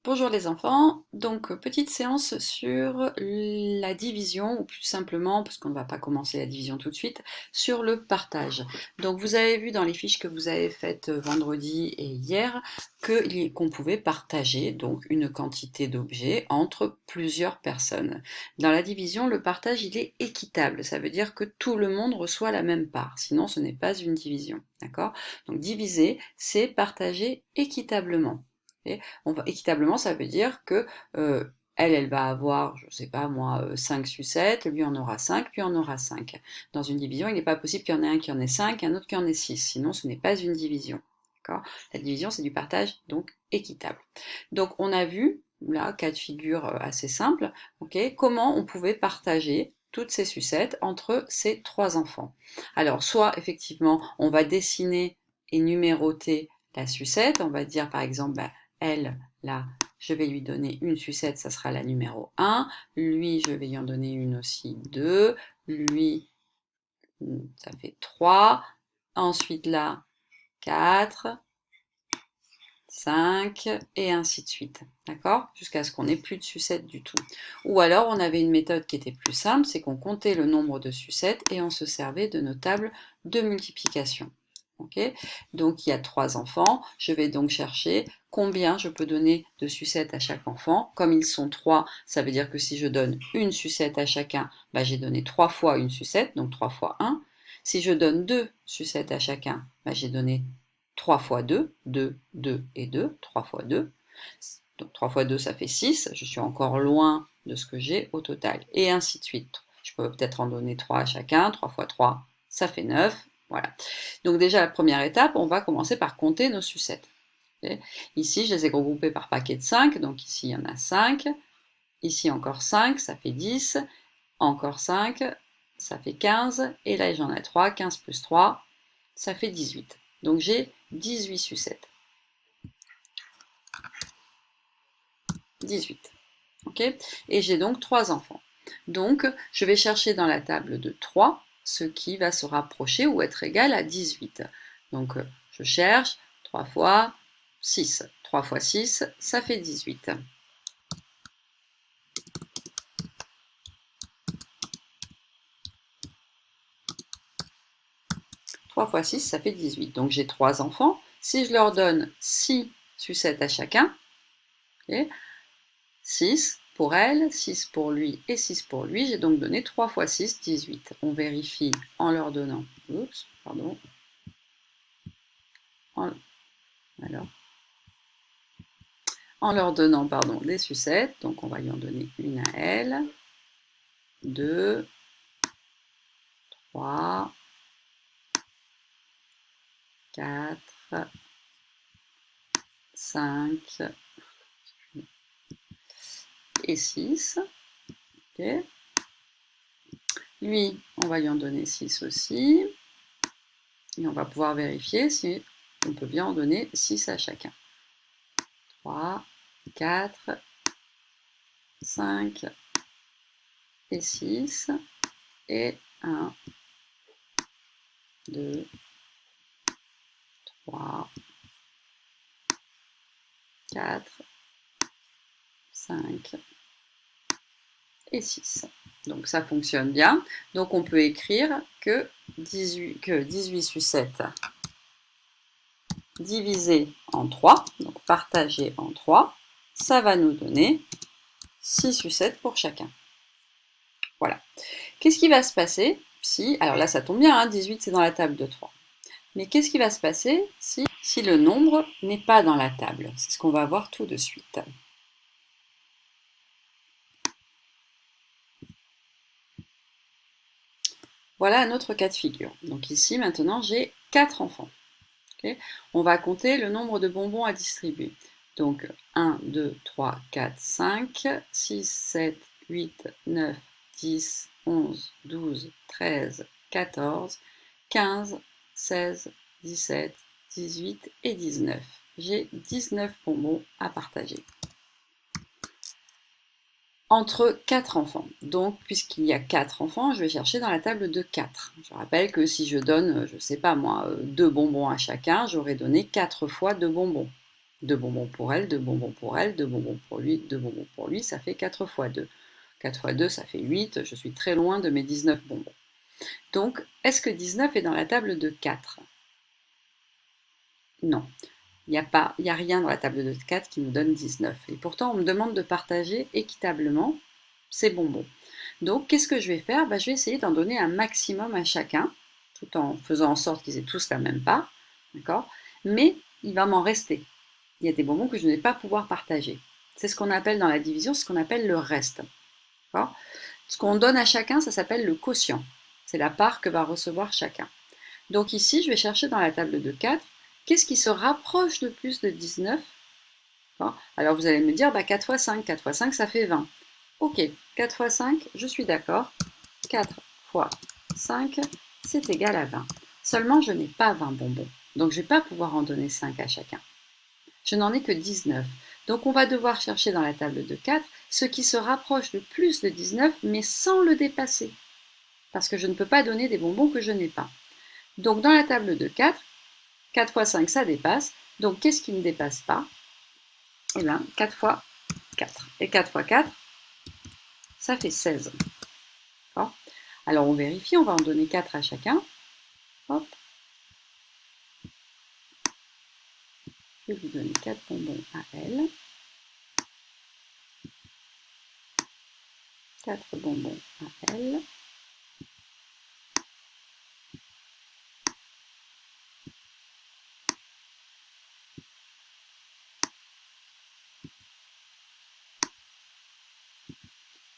Bonjour les enfants, donc petite séance sur la division, ou plus simplement, parce qu'on ne va pas commencer la division tout de suite, sur le partage. Donc vous avez vu dans les fiches que vous avez faites vendredi et hier qu'on pouvait partager donc une quantité d'objets entre plusieurs personnes. Dans la division, le partage il est équitable, ça veut dire que tout le monde reçoit la même part, sinon ce n'est pas une division, d'accord? Donc diviser, c'est partager équitablement. Équitablement, ça veut dire que elle va avoir, je ne sais pas moi, 5 sucettes, lui en aura 5, puis en aura 5. Dans une division, il n'est pas possible qu'il y en ait un qui en ait 5, un autre qui en ait 6, sinon ce n'est pas une division. La division, c'est du partage donc équitable. Donc on a vu, là, cas de figure assez simple, comment on pouvait partager toutes ces sucettes entre ces trois enfants. Alors, soit effectivement, on va dessiner et numéroter la sucette, on va dire par exemple, elle, là, je vais lui donner une sucette, ça sera la numéro 1. Lui, je vais lui en donner une aussi, 2. Lui, ça fait 3. Ensuite, là, 4, 5, et ainsi de suite. D'accord? Jusqu'à ce qu'on n'ait plus de sucettes du tout. Ou alors, on avait une méthode qui était plus simple, c'est qu'on comptait le nombre de sucettes et on se servait de nos tables de multiplication. Donc il y a 3 enfants, je vais donc chercher combien je peux donner de sucettes à chaque enfant. Comme ils sont 3, ça veut dire que si je donne une sucette à chacun, j'ai donné 3 fois une sucette, donc 3 fois 1. Si je donne 2 sucettes à chacun, j'ai donné 3 fois 2, 2, 2 et 2, 3 fois 2. Donc 3 fois 2, ça fait 6, je suis encore loin de ce que j'ai au total. Et ainsi de suite. Je peux peut-être en donner 3 à chacun, 3 fois 3, ça fait 9. Voilà. Donc déjà, la première étape, on va commencer par compter nos sucettes. Ici, je les ai regroupées par paquet de 5, donc ici, il y en a 5. Ici, encore 5, ça fait 10. Encore 5, ça fait 15. Et là, j'en ai 3, 15 plus 3, ça fait 18. Donc j'ai 18 sucettes. 18. Et j'ai donc 3 enfants. Donc, je vais chercher dans la table de 3 ce qui va se rapprocher ou être égal à 18. Donc, je cherche 3 fois 6. 3 fois 6, ça fait 18. 3 fois 6, ça fait 18. Donc, j'ai 3 enfants. Si je leur donne 6 sucettes à chacun, 6 pour elle, 6 pour lui et 6 pour lui. J'ai donc donné 3 fois 6, 18. On vérifie en leur donnant... Oups, pardon. En leur donnant des sucettes. Donc on va lui en donner une à elle. 2, 3, 4, 5 et 6. Lui, on va lui en donner 6 aussi. Et on va pouvoir vérifier si on peut bien en donner 6 à chacun. 3, 4, 5 et 6. Et 1, 2, 3, 4, 5 et 6. Donc ça fonctionne bien. Donc on peut écrire que 18 sucettes divisé en 3, donc partagé en 3, ça va nous donner 6 sucettes pour chacun. Voilà. Qu'est-ce qui va se passer si, alors là ça tombe bien, 18 c'est dans la table de 3. Mais qu'est-ce qui va se passer si le nombre n'est pas dans la table? C'est ce qu'on va voir tout de suite. Voilà un autre cas de figure. Donc ici maintenant j'ai 4 enfants. On va compter le nombre de bonbons à distribuer. Donc 1, 2, 3, 4, 5, 6, 7, 8, 9, 10, 11, 12, 13, 14, 15, 16, 17, 18 et 19. J'ai 19 bonbons à partager entre 4 enfants. Donc, puisqu'il y a 4 enfants, je vais chercher dans la table de 4. Je rappelle que si je donne, je ne sais pas moi, 2 bonbons à chacun, j'aurais donné 4 fois 2 bonbons. 2 bonbons pour elle, 2 bonbons pour elle, 2 bonbons pour lui, 2 bonbons pour lui, ça fait 4 fois 2. 4 fois 2, ça fait 8, je suis très loin de mes 19 bonbons. Donc, est-ce que 19 est dans la table de 4? Non, il n'y a rien dans la table de 4 qui nous donne 19. Et pourtant, on me demande de partager équitablement ces bonbons. Donc, qu'est-ce que je vais faire? Je vais essayer d'en donner un maximum à chacun, tout en faisant en sorte qu'ils aient tous la même part, d'accord? Mais il va m'en rester. Il y a des bonbons que je ne vais pas pouvoir partager. C'est ce qu'on appelle dans la division, ce qu'on appelle le reste. Ce qu'on donne à chacun, ça s'appelle le quotient. C'est la part que va recevoir chacun. Donc ici, je vais chercher dans la table de 4, qu'est-ce qui se rapproche de plus de 19? Alors vous allez me dire, 4 fois 5, 4 fois 5, ça fait 20. Ok, 4 fois 5, je suis d'accord. 4 fois 5, c'est égal à 20. Seulement, je n'ai pas 20 bonbons. Donc, je ne vais pas pouvoir en donner 5 à chacun. Je n'en ai que 19. Donc, on va devoir chercher dans la table de 4 ce qui se rapproche le plus de 19, mais sans le dépasser. Parce que je ne peux pas donner des bonbons que je n'ai pas. Donc, dans la table de 4, 4 fois 5, ça dépasse. Donc, qu'est-ce qui ne dépasse pas? Eh bien, 4 fois 4. Et 4 fois 4, ça fait 16. Alors, on vérifie, on va en donner 4 à chacun. Hop. Je vais lui donner 4 bonbons à elle. 4 bonbons à elle.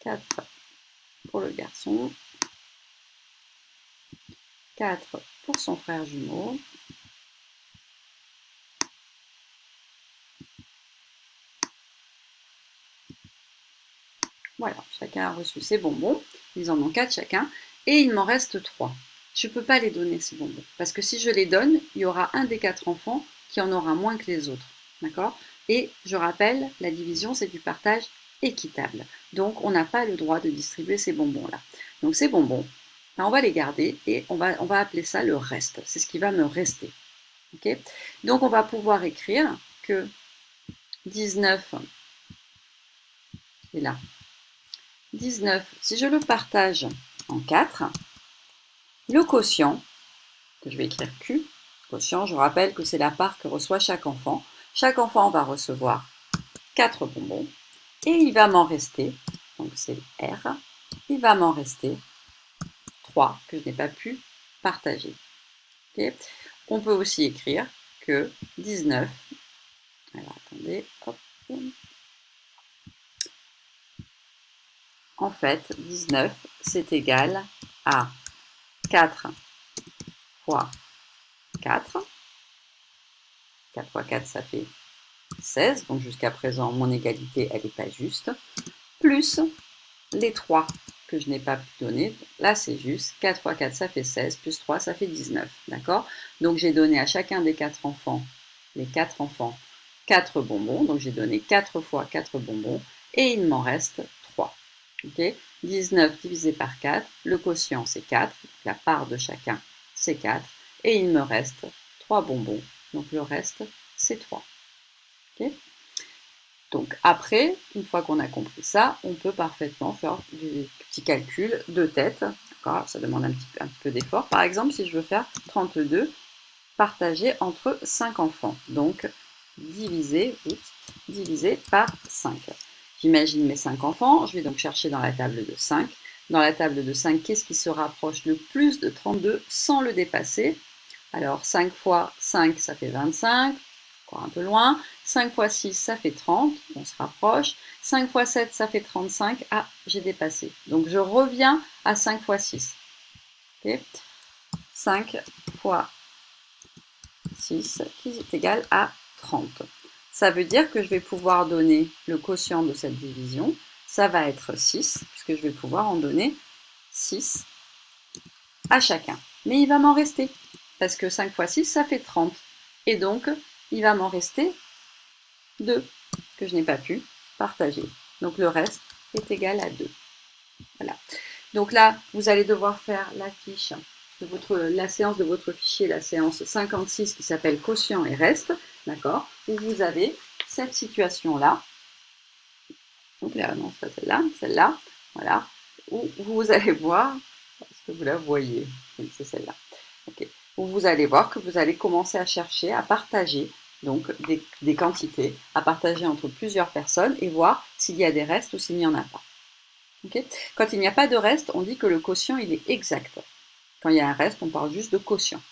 Quatre pour le garçon. 4 pour son frère jumeau. Voilà, chacun a reçu ses bonbons. Ils en ont 4 chacun. Et il m'en reste 3. Je ne peux pas les donner, ces bonbons. Parce que si je les donne, il y aura un des 4 enfants qui en aura moins que les autres. D'accord? Et je rappelle, la division, c'est du partage équitable. Donc, on n'a pas le droit de distribuer ces bonbons-là. Donc, ces bonbons, on va les garder et on va appeler ça le reste. C'est ce qui va me rester. Okay? Donc, on va pouvoir écrire que 19 est là. 19, si je le partage en 4, le quotient, que je vais écrire Q, quotient, je rappelle que c'est la part que reçoit chaque enfant. Chaque enfant va recevoir 4 bonbons et il va m'en rester, donc c'est R, il va m'en rester 3 que je n'ai pas pu partager. Okay? On peut aussi écrire que 19, alors attendez, hop, en fait 19 c'est égal à 4 fois 4. 4 fois 4, ça fait 16. Donc jusqu'à présent, mon égalité, elle n'est pas juste. Plus les 3 que je n'ai pas pu donner. Là, c'est juste. 4 fois 4, ça fait 16. Plus 3, ça fait 19. D'accord? Donc j'ai donné à chacun des 4 enfants, les 4 enfants, 4 bonbons. Donc j'ai donné 4 fois 4 bonbons. Et il m'en reste 3. Ok? 19 divisé par 4. Le quotient, c'est 4. La part de chacun, c'est 4. Et il me reste 3 bonbons. Donc le reste, c'est 3. Okay? Donc après, une fois qu'on a compris ça, on peut parfaitement faire des petits calculs de tête. Ça demande un petit peu d'effort. Par exemple, si je veux faire 32 partagé entre 5 enfants. Donc divisé par 5. J'imagine mes 5 enfants. Je vais donc chercher dans la table de 5. Dans la table de 5, qu'est-ce qui se rapproche le plus de 32 sans le dépasser? Alors 5 fois 5, ça fait 25, encore un peu loin. 5 fois 6, ça fait 30, on se rapproche. 5 fois 7, ça fait 35. Ah, j'ai dépassé. Donc je reviens à 5 fois 6. Okay. 5 fois 6 qui est égal à 30. Ça veut dire que je vais pouvoir donner le quotient de cette division. Ça va être 6, puisque je vais pouvoir en donner 6 à chacun. Mais il va m'en rester, parce que 5 fois 6, ça fait 30. Et donc, il va m'en rester 2, que je n'ai pas pu partager. Donc, le reste est égal à 2. Voilà. Donc là, vous allez devoir faire la fiche la séance de votre fichier, la séance 56 qui s'appelle quotient et reste, d'accord, où vous avez cette situation-là. Donc là, non, c'est pas celle-là, celle-là, voilà, où vous allez voir, est-ce que vous la voyez? Oui, c'est celle-là. Okay. Où vous allez voir que vous allez commencer à chercher, à partager donc des quantités, à partager entre plusieurs personnes et voir s'il y a des restes ou s'il n'y en a pas. Okay. Quand il n'y a pas de reste, on dit que le quotient il est exact. Quand il y a un reste, on parle juste de quotient.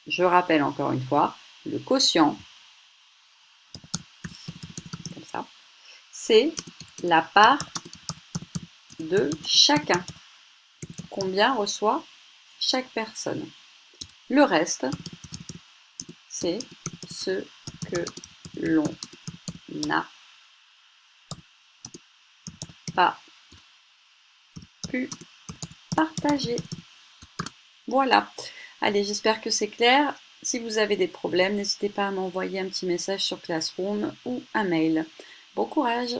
Je rappelle encore une fois, le quotient, comme ça, c'est la part de chacun. Combien reçoit chaque personne. Le reste, c'est ce que l'on n'a pas pu partager. Voilà. Allez, j'espère que c'est clair. Si vous avez des problèmes, n'hésitez pas à m'envoyer un petit message sur Classroom ou un mail. Bon courage!